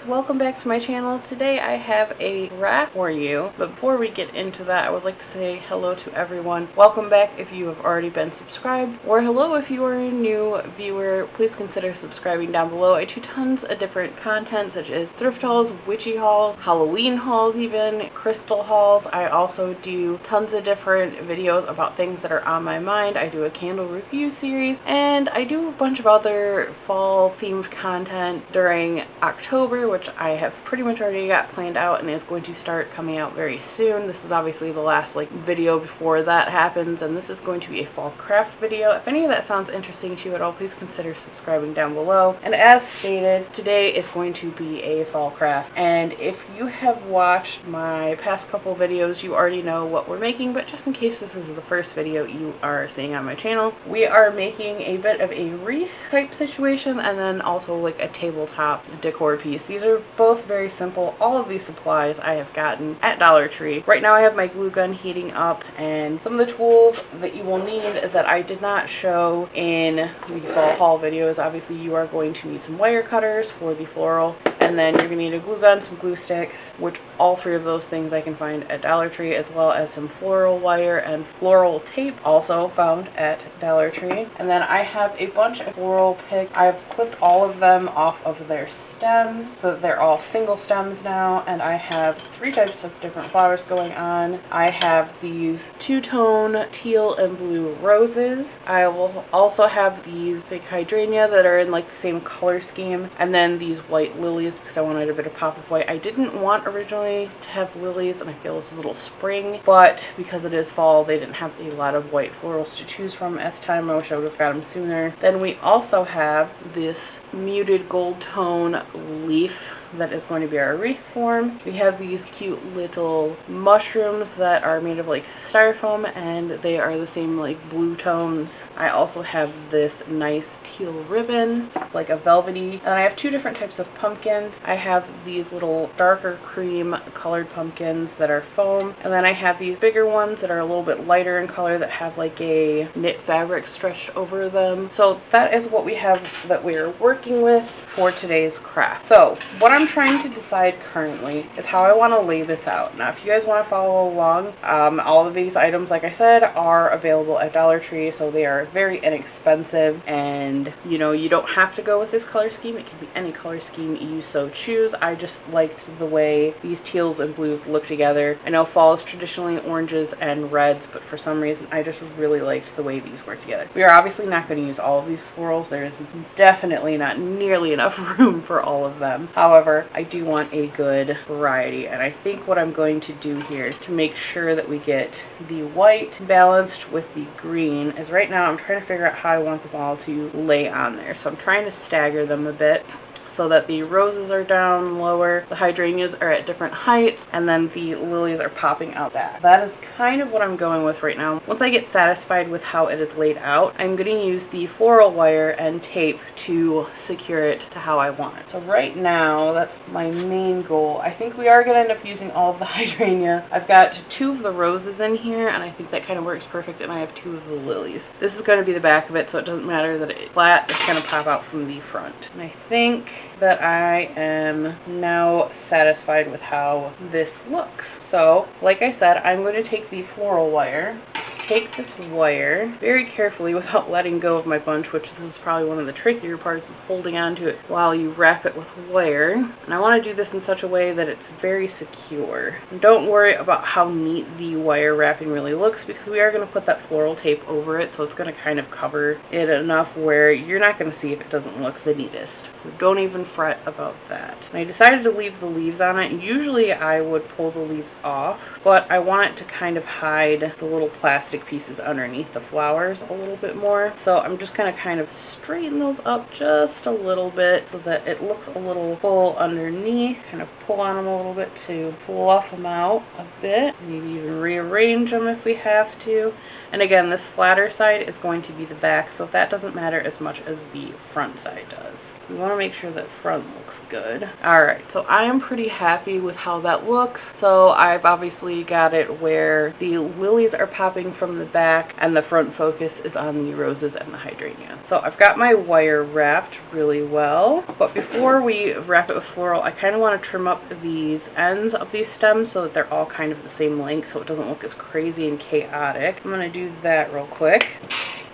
welcome back to my channel. Today I have a wrap for you, but before we get into that, I would like to say hello to everyone. Welcome back if you have already been subscribed, or hello if you are a new viewer. Please consider subscribing down below. I do tons of different content such as thrift hauls, witchy hauls, Halloween hauls, even crystal hauls. I also do tons of different videos about things that are on my mind. I do a candle review series, and I do a bunch of other fall themed content during October, which I have pretty much already got planned out and is going to start coming out very soon. This is obviously the last video before that happens, and this is going to be a fall craft video. If any of that sounds interesting to you at all, please consider subscribing down below. And as stated, today is going to be a fall craft, and if you have watched my past couple videos, you already know what we're making, but just in case this is the first video you are seeing on my channel, we are making a bit of a wreath type situation, and then also like a tabletop decor piece. These are both very simple. All of these supplies I have gotten at Dollar Tree. Right now I have my glue gun heating up, and some of the tools that you will need that I did not show in the fall haul videos. Obviously you are going to need some wire cutters for the floral, and then you're going to need a glue gun, some glue sticks, which all three of those things I can find at Dollar Tree, as well as some floral wire and floral tape, also found at Dollar Tree. And then I have a bunch of floral picks. I've clipped all of them off of their stems so that they're all single stems now, and I have three types of different flowers going on. I have these two-tone teal and blue roses. I will also have these big hydrangea that are in like the same color scheme, and then these white lilies because I wanted a bit of pop of white. I didn't want originally to have lilies, and I feel this is a little spring, but because it is fall, they didn't have a lot of white florals to choose from at the time. I wish I would have got them sooner. Then we also have this muted gold tone leaf that is going to be our wreath form. We have these cute little mushrooms that are made of like styrofoam, and they are the same like blue tones. I also have this nice teal ribbon, like a velvety, and I have two different types of pumpkins. I have these little darker cream colored pumpkins that are foam, and then I have these bigger ones that are a little bit lighter in color that have like a knit fabric stretched over them. So that is what we have that we are working with for today's craft. So what I'm trying to decide currently is how I want to lay this out. Now if you guys want to follow along, all of these items, like I said, are available at Dollar Tree, so they are very inexpensive, and you know, you don't have to go with this color scheme. It can be any color scheme you so choose. I just liked the way these teals and blues look together. I know fall is traditionally oranges and reds, but for some reason I just really liked the way these work together. We are obviously not going to use all of these florals. There is definitely not nearly enough room for all of them. However, I do want a good variety, and I think what I'm going to do here to make sure that we get the white balanced with the green is, right now I'm trying to figure out how I want them all to lay on there. So I'm trying to stagger them a bit so that the roses are down lower, the hydrangeas are at different heights, and then the lilies are popping out back. That is kind of what I'm going with right now. Once I get satisfied with how it is laid out, I'm going to use the floral wire and tape to secure it to how I want it. So right now, that's my main goal. I think we are going to end up using all of the hydrangea. I've got two of the roses in here, and I think that kind of works perfect, and I have two of the lilies. This is going to be the back of it, so it doesn't matter that it's flat. It's going to pop out from the front. And I think that I am now satisfied with how this looks. So, like I said, I'm going to take the floral wire, take this wire very carefully without letting go of my bunch, which this is probably one of the trickier parts, is holding on to it while you wrap it with wire. And I want to do this in such a way that it's very secure. And don't worry about how neat the wire wrapping really looks, because we are going to put that floral tape over it, so it's going to kind of cover it enough where you're not going to see if it doesn't look the neatest. So don't even fret about that. And I decided to leave the leaves on it. Usually I would pull the leaves off, but I want it to kind of hide the little plastic pieces underneath the flowers a little bit more. So I'm just gonna kind of straighten those up just a little bit so that it looks a little full underneath. Kind of pull on them a little bit to fluff them out a bit. Maybe even rearrange them if we have to. And again, this flatter side is going to be the back, so that doesn't matter as much as the front side does. So we want to make sure that front looks good. Alright, so I am pretty happy with how that looks. So I've obviously got it where the lilies are popping from the back, and the front focus is on the roses and the hydrangea. So I've got my wire wrapped really well, but before we wrap it with floral, I kind of want to trim up these ends of these stems so that they're all kind of the same length so it doesn't look as crazy and chaotic. I'm going to do that real quick.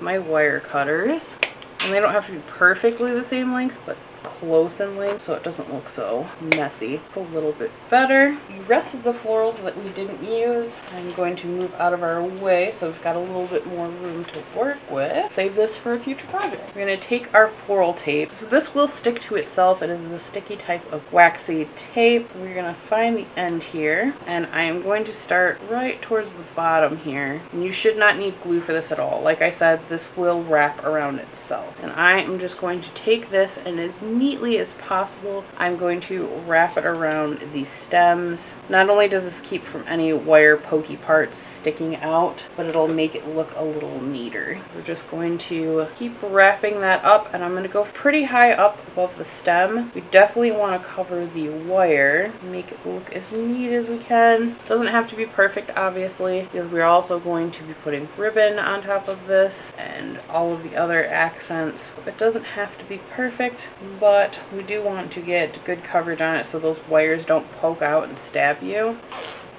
My wire cutters, and they don't have to be perfectly the same length, but close in length so it doesn't look so messy. It's a little bit better. The rest of the florals that we didn't use, I'm going to move out of our way so we've got a little bit more room to work with. Save this for a future project. We're going to take our floral tape. So this will stick to itself. It is a sticky type of waxy tape. We're going to find the end here, and I am going to start right towards the bottom here. And you should not need glue for this at all. Like I said, this will wrap around itself. And I am just going to take this, and as neatly as possible, I'm going to wrap it around these stems. Not only does this keep from any wire pokey parts sticking out, but it'll make it look a little neater. We're just going to keep wrapping that up, and I'm going to go pretty high up above the stem. We definitely want to cover the wire, make it look as neat as we can. Doesn't have to be perfect, obviously, because we're also going to be putting ribbon on top of this and all of the other accents. It doesn't have to be perfect, but we do want to get good coverage on it so those wires don't poke out and stab you.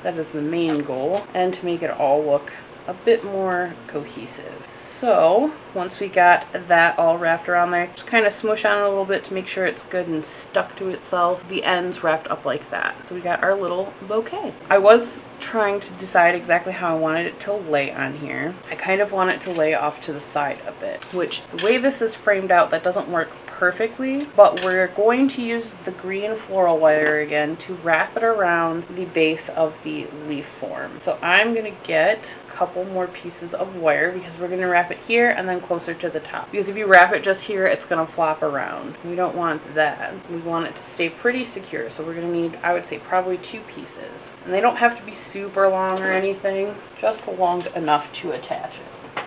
That is the main goal, and to make it all look a bit more cohesive. So once we got that all wrapped around there, just kind of smoosh on it a little bit to make sure it's good and stuck to itself. The ends wrapped up like that. So we got our little bouquet. I was trying to decide exactly how I wanted it to lay on here. I kind of want it to lay off to the side a bit, which the way this is framed out, that doesn't work perfectly, but we're going to use the green floral wire again to wrap it around the base of the leaf form. So I'm going to get a couple more pieces of wire because we're going to wrap it here and then closer to the top, because if you wrap it just here, it's going to flop around. We don't want that. We want it to stay pretty secure, so we're going to need, I would say, probably 2 pieces, and they don't have to be super long or anything, just long enough to attach it.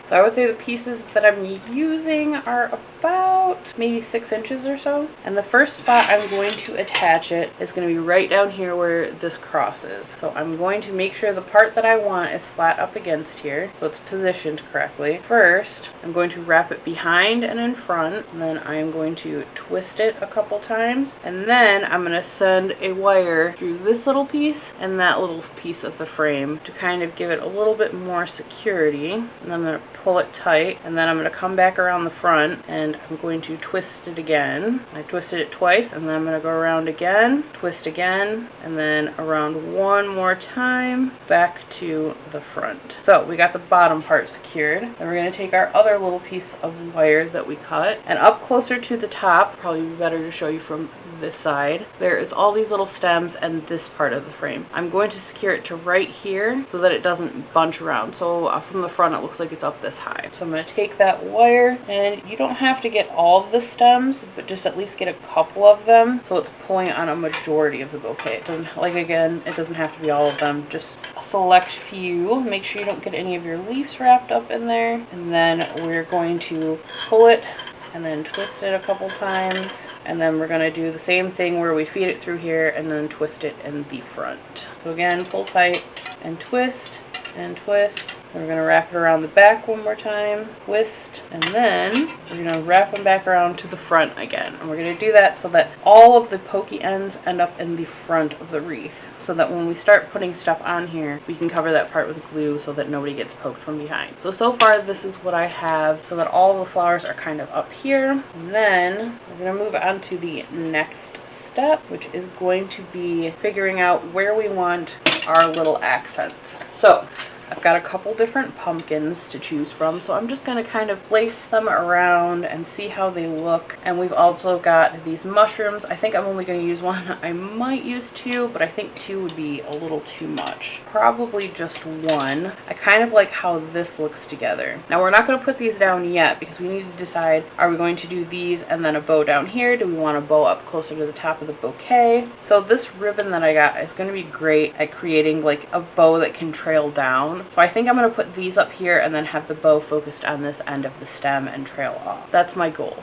So I would say the pieces that I'm using are about maybe 6 inches or so. And the first spot I'm going to attach it is going to be right down here where this crosses. So I'm going to make sure the part that I want is flat up against here, so it's positioned correctly. First, I'm going to wrap it behind and in front, and then I'm going to twist it a couple times. And then I'm going to send a wire through this little piece and that little piece of the frame to kind of give it a little bit more security. And I'm going to pull it tight, and then I'm going to come back around the front and I'm going to twist it again. I twisted it twice, and then I'm going to go around again, twist again, and then around one more time back to the front. So we got the bottom part secured. Then we're going to take our other little piece of wire that we cut, and up closer to the top, probably be better to show you from this side, there is all these little stems and this part of the frame. I'm going to secure it to right here so that it doesn't bunch around. So from the front it looks like it's up this high. So I'm going to take that wire, and you don't have to get all of the stems, but just at least get a couple of them so it's pulling on a majority of the bouquet. It doesn't, like again, it doesn't have to be all of them, just a select few. Make sure you don't get any of your leaves wrapped up in there, and then we're going to pull it and then twist it a couple times, and then we're going to do the same thing where we feed it through here and then twist it in the front. So again, pull tight and twist and twist. We're going to wrap it around the back one more time, twist, and then we're going to wrap them back around to the front again. And we're going to do that so that all of the pokey ends end up in the front of the wreath, so that when we start putting stuff on here, we can cover that part with glue so that nobody gets poked from behind. So far this is what I have, so that all the flowers are kind of up here. And then we're going to move on to the next step, which is going to be figuring out where we want our little accents. So I've got a couple different pumpkins to choose from, so I'm just going to kind of place them around and see how they look. And we've also got these mushrooms. I think I'm only going to use one. I might use 2, but I think 2 would be a little too much. Probably just 1. I kind of like how this looks together. Now we're not going to put these down yet because we need to decide, are we going to do these and then a bow down here? Do we want a bow up closer to the top of the bouquet? So this ribbon that I got is going to be great at creating like a bow that can trail down. So I think I'm going to put these up here and then have the bow focused on this end of the stem and trail off. That's my goal.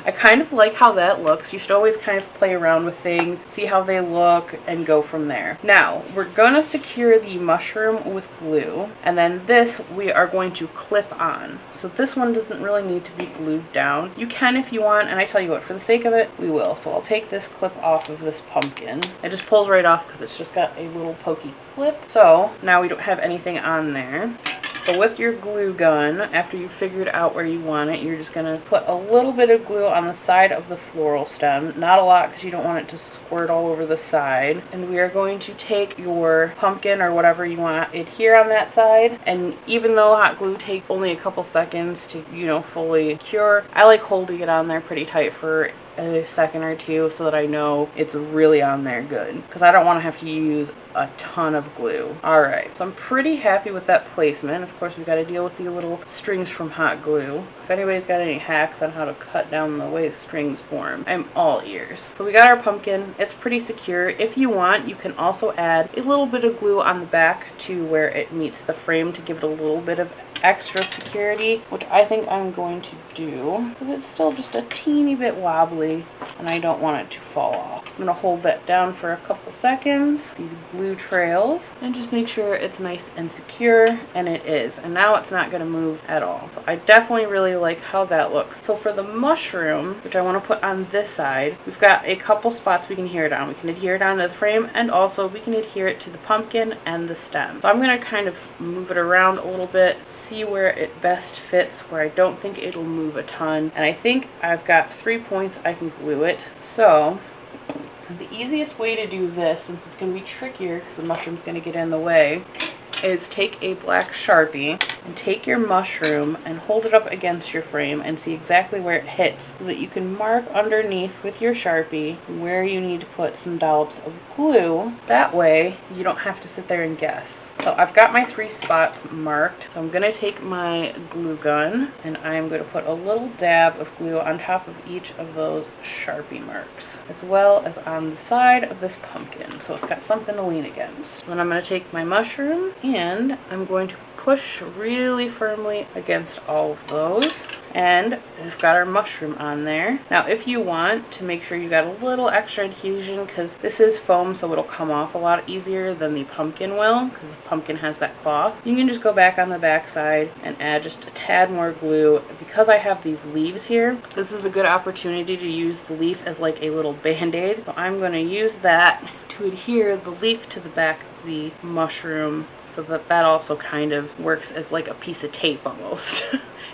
I kind of like how that looks. You should always kind of play around with things, see how they look, and go from there. Now, we're gonna secure the mushroom with glue, and then this we are going to clip on. So this one doesn't really need to be glued down. You can if you want, and I tell you what, for the sake of it, we will. So I'll take this clip off of this pumpkin. It just pulls right off because it's just got a little pokey clip. So now we don't have anything on there. So with your glue gun, after you've figured out where you want it, you're just going to put a little bit of glue on the side of the floral stem. Not a lot because you don't want it to squirt all over the side. And we are going to take your pumpkin or whatever you want to adhere on that side. And even though hot glue takes only a couple seconds to, fully cure, I like holding it on there pretty tight for a second or two so that I know it's really on there good, because I don't want to have to use a ton of glue. Alright, so I'm pretty happy with that placement. Of course, we've got to deal with the little strings from hot glue. If anybody's got any hacks on how to cut down the way strings form, I'm all ears. So we got our pumpkin. It's pretty secure. If you want, you can also add a little bit of glue on the back to where it meets the frame to give it a little bit of extra security, which I think I'm going to do because it's still just a teeny bit wobbly and I don't want it to fall off. I'm going to hold that down for a couple seconds, these glue trails, and just make sure it's nice and secure, and it is. And now it's not going to move at all. So I definitely really like how that looks. So for the mushroom, which I want to put on this side, we've got a couple spots we can adhere it on. We can adhere it on to the frame, and also we can adhere it to the pumpkin and the stem. So I'm going to kind of move it around a little bit, see where it best fits, where I don't think it'll move a ton. And I think I've got 3 points I can glue it. So the easiest way to do this, since it's going to be trickier because the mushroom's going to get in the way, is take a black Sharpie and take your mushroom and hold it up against your frame and see exactly where it hits, so that you can mark underneath with your Sharpie where you need to put some dollops of glue. That way you don't have to sit there and guess. So I've got my 3 spots marked. So I'm going to take my glue gun and I'm going to put a little dab of glue on top of each of those Sharpie marks, as well as on the side of this pumpkin, so it's got something to lean against. Then I'm going to take my mushroom and I'm going to push really firmly against all of those, and we've got our mushroom on there. Now if you want to make sure you got a little extra adhesion, because this is foam so it'll come off a lot easier than the pumpkin will, because the pumpkin has that cloth, you can just go back on the back side and add just a tad more glue. Because I have these leaves here, this is a good opportunity to use the leaf as like a little band-aid. So I'm going to use that to adhere the leaf to the back of the mushroom, so that also kind of works as like a piece of tape almost,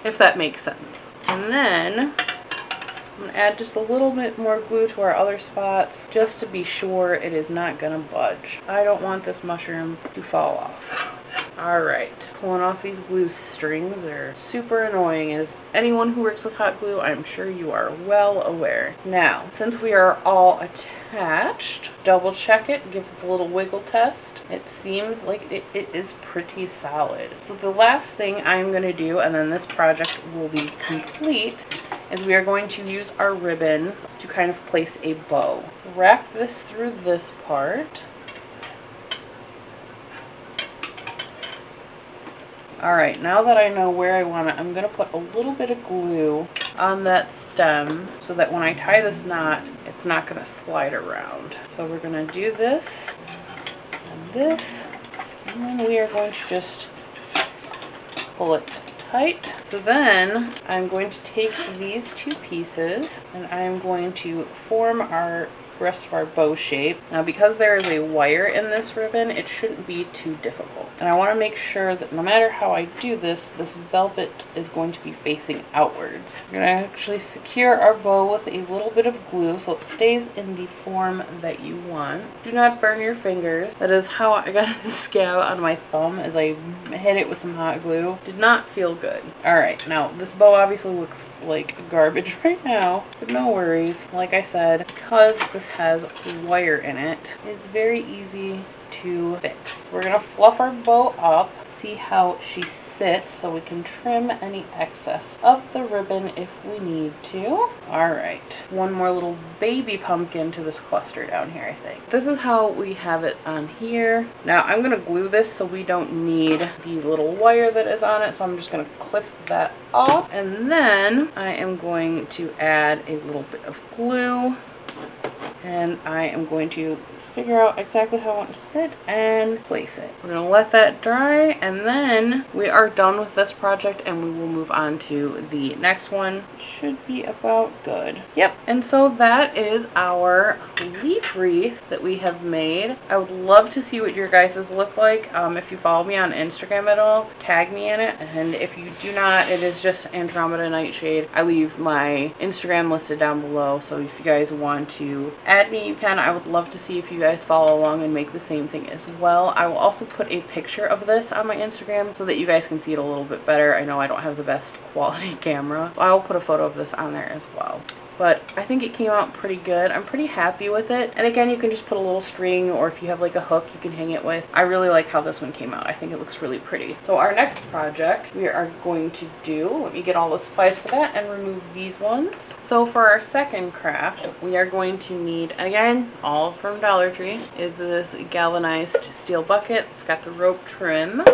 if that makes sense. And then I'm going to add just a little bit more glue to our other spots, just to be sure it is not going to budge. I don't want this mushroom to fall off. Alright, pulling off these glue strings are super annoying, as anyone who works with hot glue, I'm sure you are well aware. Now, since we are all attached, double check it, give it a little wiggle test. It seems like it is pretty solid. So the last thing I'm going to do, and then this project will be complete, is we are going to use our ribbon to kind of place a bow. Wrap this through this part. Alright, now that I know where I want it, I'm going to put a little bit of glue on that stem so that when I tie this knot, it's not going to slide around. So we're going to do this and this, and then we are going to just pull it tight. So then I'm going to take these 2 pieces and I'm going to form our rest of our bow shape. Now because there is a wire in this ribbon, it shouldn't be too difficult. And I want to make sure that no matter how I do this, this velvet is going to be facing outwards. We're going to actually secure our bow with a little bit of glue so it stays in the form that you want. Do not burn your fingers. That is how I got a scab on my thumb as I hit it with some hot glue. Did not feel good. Alright, now this bow obviously looks like garbage right now, but no worries. Like I said, because the this has wire in it, it's very easy to fix. We're gonna fluff our bow up, see how she sits so we can trim any excess of the ribbon if we need to. Alright, one more little baby pumpkin to this cluster down here, I think. This is how we have it on here. Now I'm gonna glue this so we don't need the little wire that is on it, so I'm just gonna clip that off, and then I am going to add a little bit of glue, and I am going to figure out exactly how I want to sit and place it. We're gonna let that dry, and then we are done with this project and we will move on to the next one. Should be about good. Yep, and so that is our leaf wreath that we have made. I would love to see what your guys's look like. If you follow me on Instagram at all, tag me in it, and if you do not, it is just Andromeda Nightshade. I leave my Instagram listed down below, so if you guys want to add me, you can. I would love to see if you guys follow along and make the same thing as well. I will also put a picture of this on my Instagram so that you guys can see it a little bit better. I know I don't have the best quality camera, so I will put a photo of this on there as well. But I think it came out pretty good. I'm pretty happy with it. And again, you can just put a little string, or if you have like a hook, you can hang it with. I really like how this one came out. I think it looks really pretty. So our next project we are going to do, let me get all the supplies for that and remove these ones. So for our second craft, we are going to need, again, all from Dollar Tree, is this galvanized steel bucket. It's got the rope trim.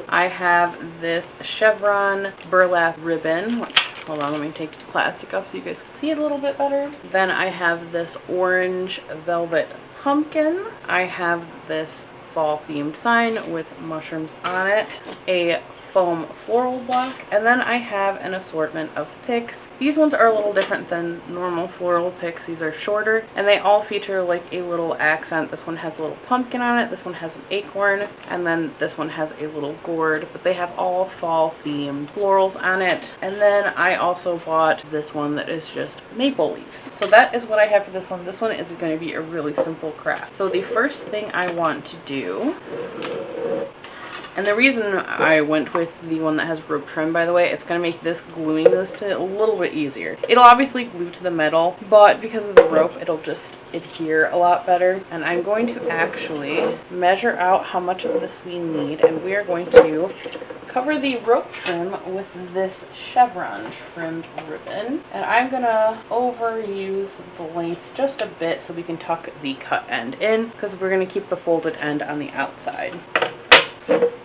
I have this chevron burlap ribbon. Hold on, let me take the plastic off so you guys can see it a little bit better. Then I have this orange velvet pumpkin. I have this fall themed sign with mushrooms on it. A foam floral block, and then I have an assortment of picks. These ones are a little different than normal floral picks. These are shorter, and they all feature like a little accent. This one has a little pumpkin on it, this one has an acorn, and then this one has a little gourd, but they have all fall themed florals on it. And then I also bought this one that is just maple leaves. So that is what I have for this one. This one is going to be a really simple craft. So the first thing I want to do, and the reason I went with the one that has rope trim, by the way, it's going to make this gluing this to a little bit easier. It'll obviously glue to the metal, but because of the rope, it'll just adhere a lot better. And I'm going to actually measure out how much of this we need, and we are going to cover the rope trim with this chevron trimmed ribbon. And I'm going to overuse the length just a bit so we can tuck the cut end in, because we're going to keep the folded end on the outside.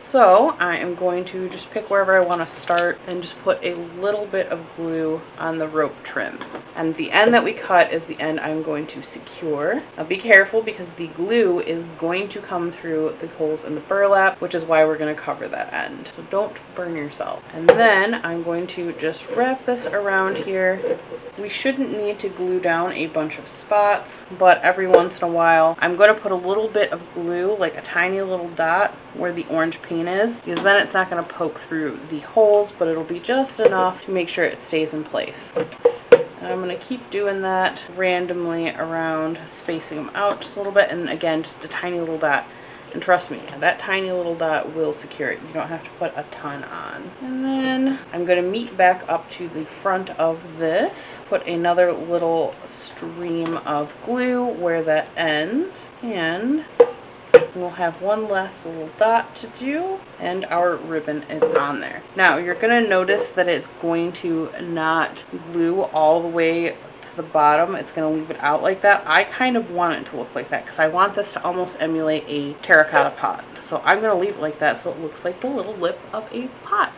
So I am going to just pick wherever I want to start and just put a little bit of glue on the rope trim. And the end that we cut is the end I'm going to secure. Now be careful, because the glue is going to come through the holes in the burlap, which is why we're going to cover that end. So don't burn yourself. And then I'm going to just wrap this around here. We shouldn't need to glue down a bunch of spots, but every once in a while I'm going to put a little bit of glue, like a tiny little dot where the orange paint is, because then it's not going to poke through the holes, but it'll be just enough to make sure it stays in place. And I'm going to keep doing that randomly around, spacing them out just a little bit, and again, just a tiny little dot. And trust me, that tiny little dot will secure it. You don't have to put a ton on. And then I'm going to meet back up to the front of this, put another little stream of glue where that ends, and we'll have one last little dot to do, and our ribbon is on there. Now you're going to notice that it's going to not glue all the way to the bottom. It's going to leave it out like that. I kind of want it to look like that because I want this to almost emulate a terracotta pot. So I'm going to leave it like that so it looks like the little lip of a pot.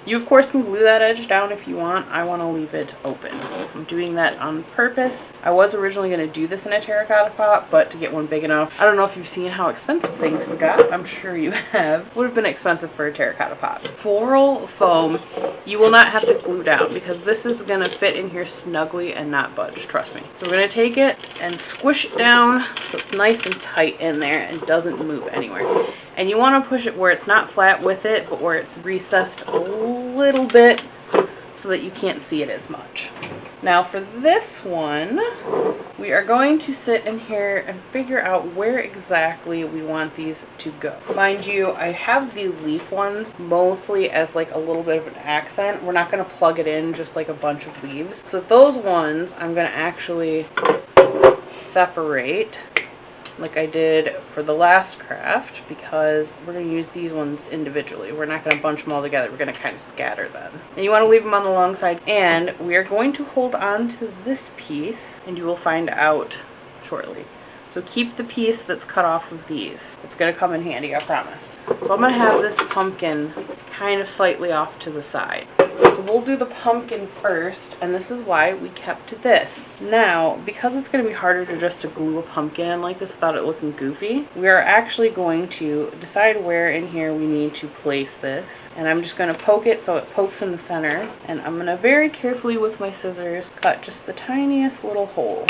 You of course can glue that edge down if you want. I want to leave it open. I'm doing that on purpose. I was originally going to do this in a terracotta pot, but to get one big enough, I don't know if you've seen how expensive things have got. I'm sure you have. Would have been expensive for a terracotta pot. Floral foam, you will not have to glue down because this is going to fit in here snugly and not budge, trust me. So we're going to take it and squish it down so it's nice and tight in there and doesn't move anywhere. And you want to push it where it's not flat with it, but where it's recessed a little bit so that you can't see it as much. Now for this one, we are going to sit in here and figure out where exactly we want these to go. Mind you, I have the leaf ones mostly as like a little bit of an accent. We're not going to plug it in just like a bunch of leaves. So those ones I'm going to actually separate like I did for the last craft, because we're going to use these ones individually. We're not going to bunch them all together. We're going to kind of scatter them. And you want to leave them on the long side. And we are going to hold on to this piece, and you will find out shortly. So keep the piece that's cut off of these. It's going to come in handy, I promise. So I'm going to have this pumpkin kind of slightly off to the side. So we'll do the pumpkin first, and this is why we kept this. Now, because it's going to be harder to glue a pumpkin in like this without it looking goofy, we are actually going to decide where in here we need to place this. And I'm just going to poke it so it pokes in the center. And I'm going to very carefully with my scissors cut just the tiniest little hole.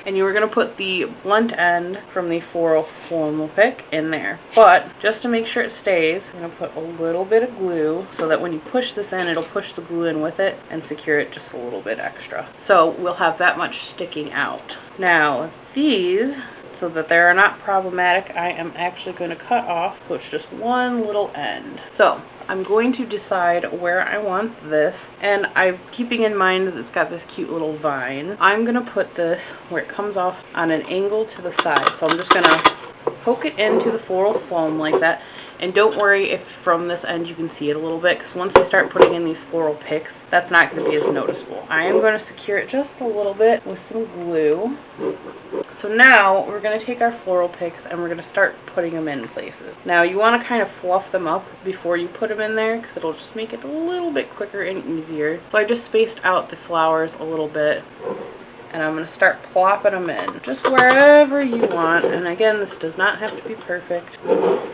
And you are going to put the blunt end from the floral foam pick in there. But just to make sure it stays, I'm going to put a little bit of glue so that when you push this in, it'll push the glue in with it and secure it just a little bit extra. So we'll have that much sticking out. Now these, so that they are not problematic, I am actually going to cut off so it's just one little end. So I'm going to decide where I want this, and I'm keeping in mind that it's got this cute little vine. I'm going to put this where it comes off on an angle to the side. So I'm just going to poke it into the floral foam like that. And don't worry if from this end you can see it a little bit, because once we start putting in these floral picks, that's not going to be as noticeable. I am going to secure it just a little bit with some glue. So now we're going to take our floral picks and we're going to start putting them in places. Now you want to kind of fluff them up before you put them in there, because it'll just make it a little bit quicker and easier. So I just spaced out the flowers a little bit. And I'm going to start plopping them in just wherever you want. And again, this does not have to be perfect.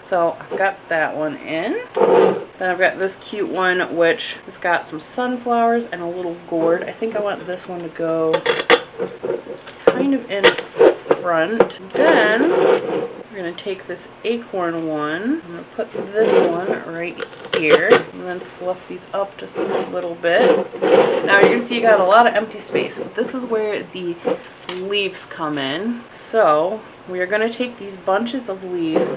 So I've got that one in. Then I've got this cute one, which has got some sunflowers and a little gourd. I think I want this one to go kind of in front. Then we're going to take this acorn one. I'm going to put this one right here and then fluff these up just a little bit. Now you're going to see you got a lot of empty space, but this is where the leaves come in. So we are going to take these bunches of leaves,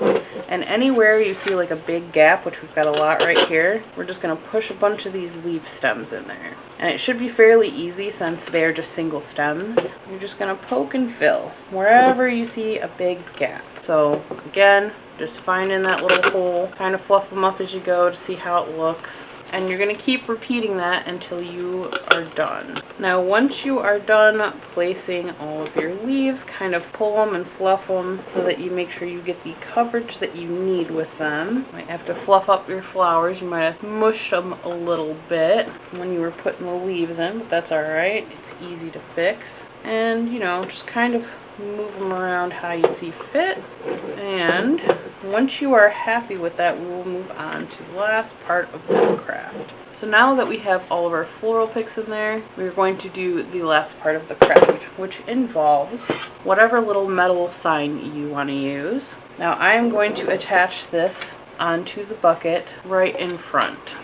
and anywhere you see like a big gap, which we've got a lot right here, we're just going to push a bunch of these leaf stems in there. And it should be fairly easy since they're just single stems. You're just going to poke and fill wherever you see a big gap. So again, just finding that little hole, kind of fluff them up as you go to see how it looks. And you're going to keep repeating that until you are done. Now once you are done placing all of your leaves, kind of pull them and fluff them so that you make sure you get the coverage that you need with them. You might have to fluff up your flowers. You might have mushed them a little bit when you were putting the leaves in, but that's alright. It's easy to fix. And, you know, just kind of move them around how you see fit. And once you are happy with that, we will move on to the last part of this craft. So now that we have all of our floral picks in there, we're going to do the last part of the craft, which involves whatever little metal sign you want to use. Now I am going to attach this onto the bucket right in front.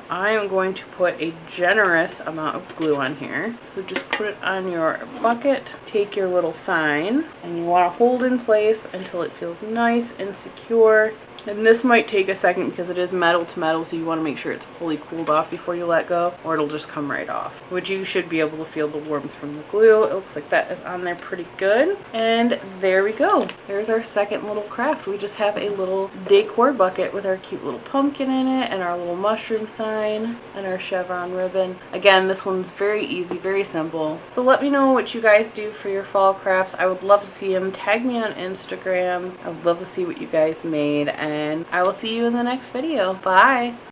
I am going to put a generous amount of glue on here. So just put it on your bucket, take your little sign, and you want to hold in place until it feels nice and secure. And this might take a second because it is metal to metal, so you want to make sure it's fully cooled off before you let go, or it'll just come right off. Which you should be able to feel the warmth from the glue. It looks like that is on there pretty good. And there we go. There's our second little craft. We just have a little decor bucket with our cute little pumpkin in it, and our little mushroom sign, and our chevron ribbon. Again, this one's very easy, very simple. So let me know what you guys do for your fall crafts. I would love to see them. Tag me on Instagram. I would love to see what you guys made. And I will see you in the next video. Bye!